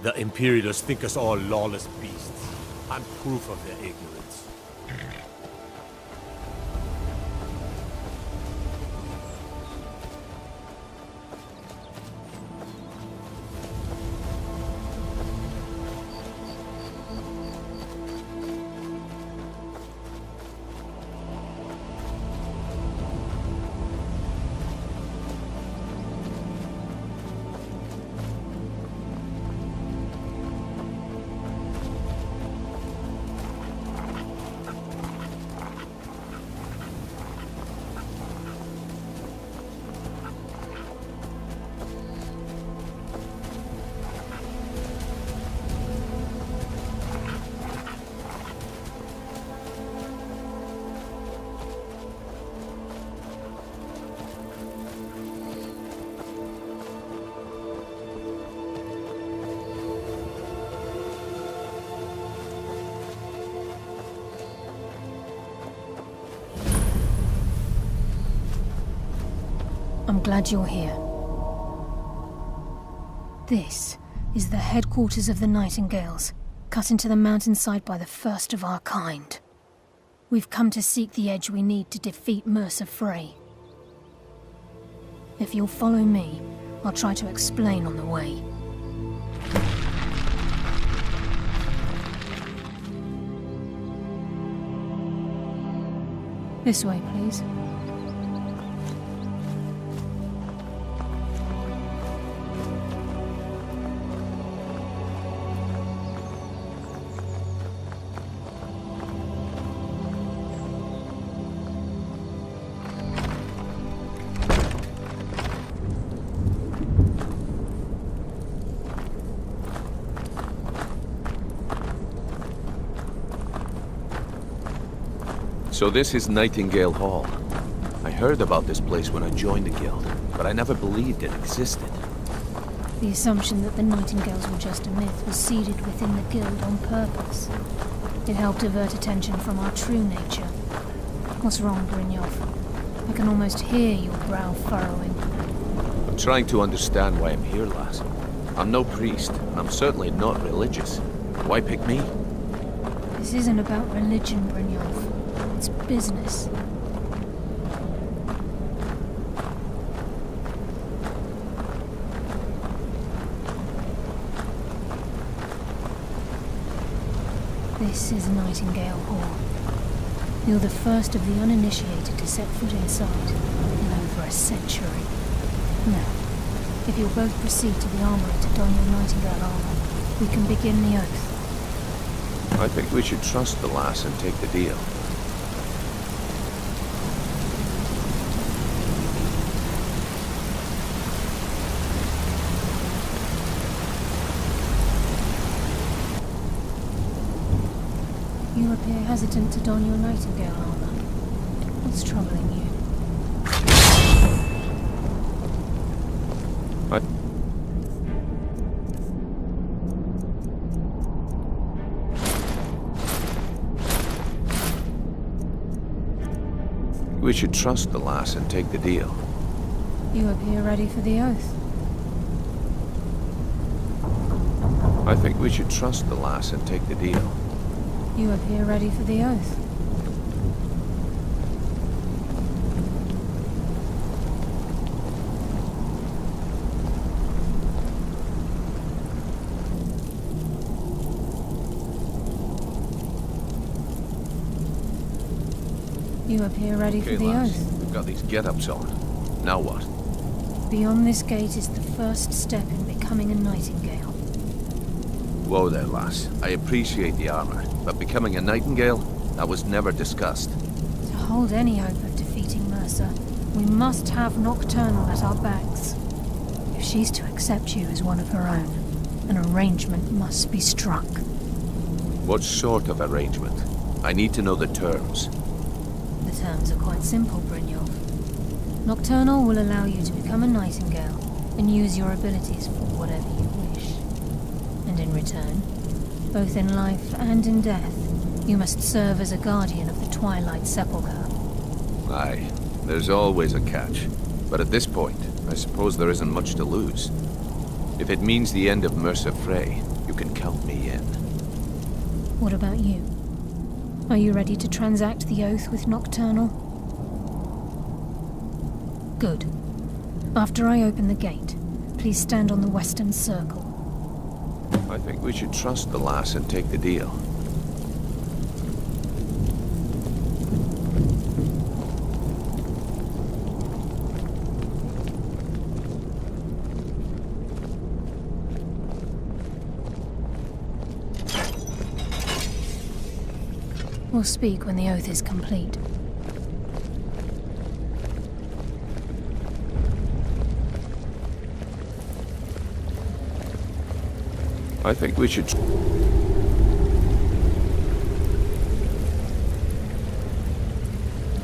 The Imperials think us all lawless beasts. I'm proof of their ignorance. I'm glad you're here. This is the headquarters of the Nightingales, cut into the mountainside by the first of our kind. We've come to seek the edge we need to defeat Mercer Frey. If you'll follow me, I'll try to explain on the way. This way, please. So this is Nightingale Hall. I heard about this place when I joined the guild, but I never believed it existed. The assumption that the Nightingales were just a myth was seeded within the guild on purpose. It helped divert attention from our true nature. What's wrong, Brynjolf? I can almost hear your brow furrowing. I'm trying to understand why I'm here, lass. I'm no priest, and I'm certainly not religious. Why pick me? This isn't about religion, Brynjolf. It's business. This is Nightingale Hall. You're the first of the uninitiated to set foot inside in over a century. Now, if you'll both proceed to the armory to don your Nightingale armor, we can begin the oath. I think we should trust the lass and take the deal. You appear hesitant to don your Nightingale armor. What's troubling you? We should trust the lass and take the deal. You appear ready for the oath. I think we should trust the lass and take the deal. You appear ready for the oath. You appear ready for the lass. oath. We've got these get-ups on. Now what? Beyond this gate is the first step in becoming a Nightingale. Whoa there, lass. I appreciate the armor, but becoming a Nightingale? That was never discussed. To hold any hope of defeating Mercer, we must have Nocturnal at our backs. If she's to accept you as one of her own, an arrangement must be struck. What sort of arrangement? I need to know the terms. The terms are quite simple, Brynjolf. Nocturnal will allow you to become a Nightingale and use your abilities for whatever you wish. And in return, both in life and in death, you must serve as a guardian of the Twilight Sepulchre. Aye, there's always a catch. But at this point, I suppose there isn't much to lose. If it means the end of Mercer Frey, You can count me in. What about you? Are you ready to transact the oath with Nocturnal? Good. After I open the gate, please stand on the western circle. I think we should trust the lass and take the deal. We'll speak when the oath is complete. I think we should...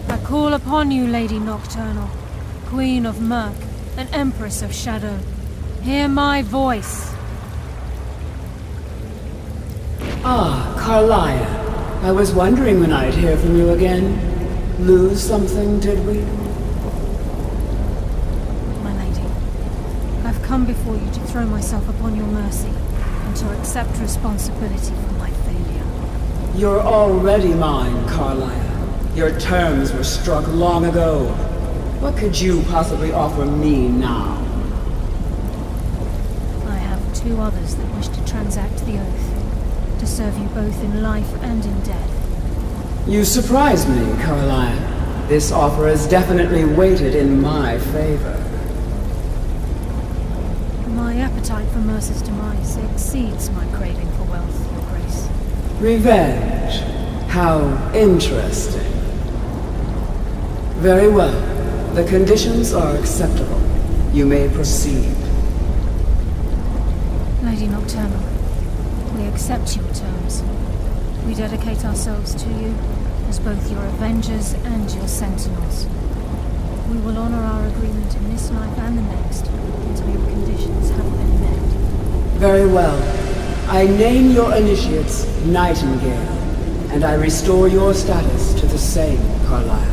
I call upon you, Lady Nocturnal, Queen of Murk and Empress of Shadow. Hear my voice. Ah, Carlia. I was wondering when I'd hear from you again. Lose something, did we? My lady, I've come before you to throw myself upon your mercy and to accept responsibility for my failure. You're already mine, Carlia. Your terms were struck long ago. What could you possibly offer me now? I have two others that wish to transact the oath, to serve you both in life and in death. You surprise me, Carlia. This offer is definitely weighted in my favor. My appetite for Mercer's demise exceeds my craving for wealth, Your Grace. Revenge. How interesting. Very well. The conditions are acceptable. You may proceed. Lady Nocturnal, we accept your terms. We dedicate ourselves to you as both your avengers and your sentinels. We will honor our agreement in this life and the next until your conditions have been met. Very well. I name your initiates Nightingale, and I restore your status to the same, Carlisle.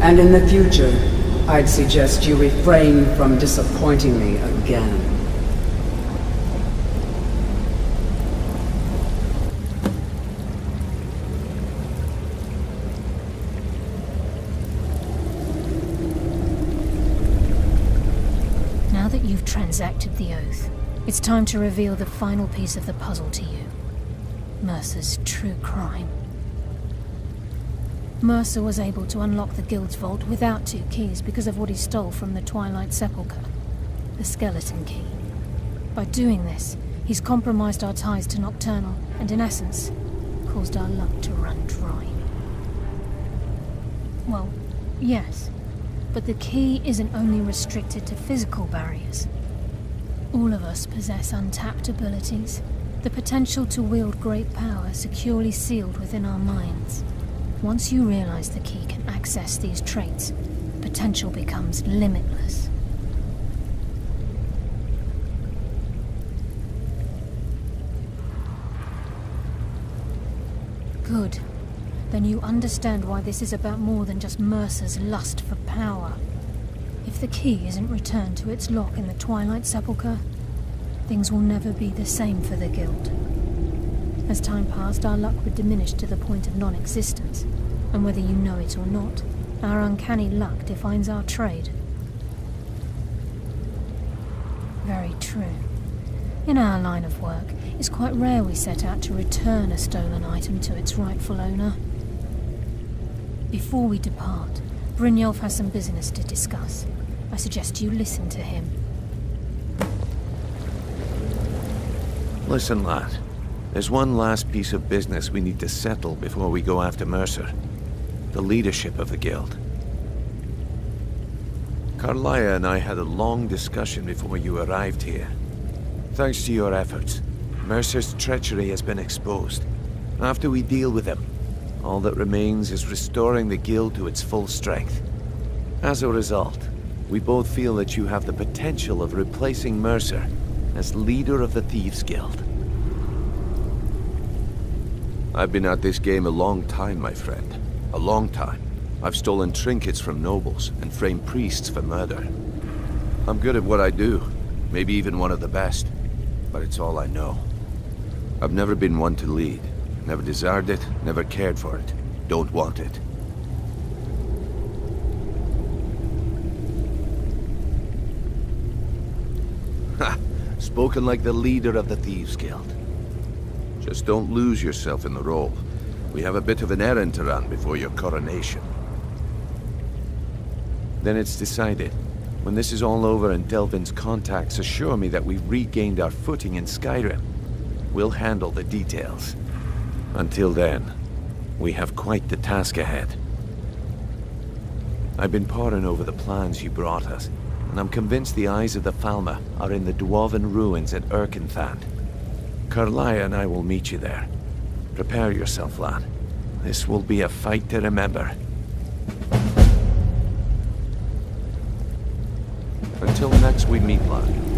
And in the future, I'd suggest you refrain from disappointing me again. Now that you've transacted the oath, it's time to reveal the final piece of the puzzle to you. Mercer's true crime. Mercer was able to unlock the Guild's vault without 2 keys because of what he stole from the Twilight Sepulchre, the skeleton key. By doing this, he's compromised our ties to Nocturnal and, in essence, caused our luck to run dry. Well, yes, but the key isn't only restricted to physical barriers. All of us possess untapped abilities, the potential to wield great power securely sealed within our minds. Once you realize the key can access these traits, potential becomes limitless. Good. Then you understand why this is about more than just Mercer's lust for power. If the key isn't returned to its lock in the Twilight Sepulchre, things will never be the same for the Guild. As time passed, our luck would diminish to the point of non-existence, and whether you know it or not, our uncanny luck defines our trade. Very true. In our line of work, it's quite rare we set out to return a stolen item to its rightful owner. Before we depart, Brynjolf has some business to discuss. I suggest you listen to him. Listen, lad. There's one last piece of business we need to settle before we go after Mercer. The leadership of the Guild. Carlia and I had a long discussion before you arrived here. Thanks to your efforts, Mercer's treachery has been exposed. After we deal with him, all that remains is restoring the Guild to its full strength. As a result, we both feel that you have the potential of replacing Mercer as leader of the Thieves' Guild. I've been at this game a long time, my friend. A long time. I've stolen trinkets from nobles and framed priests for murder. I'm good at what I do, maybe even one of the best. but it's all I know. I've never been one to lead. Never desired it, never cared for it. Don't want it. Ha! Spoken like the leader of the Thieves Guild. Just don't lose yourself in the role. We have a bit of an errand to run before your coronation. Then it's decided. When this is all over and Delvin's contacts assure me that we've regained our footing in Skyrim, we'll handle the details. Until then, we have quite the task ahead. I've been poring over the plans you brought us, and I'm convinced the eyes of the Falmer are in the Dwarven ruins at Erkenthand. Carlia and I will meet you there. Prepare yourself, lad. This will be a fight to remember. Until next we meet, lad.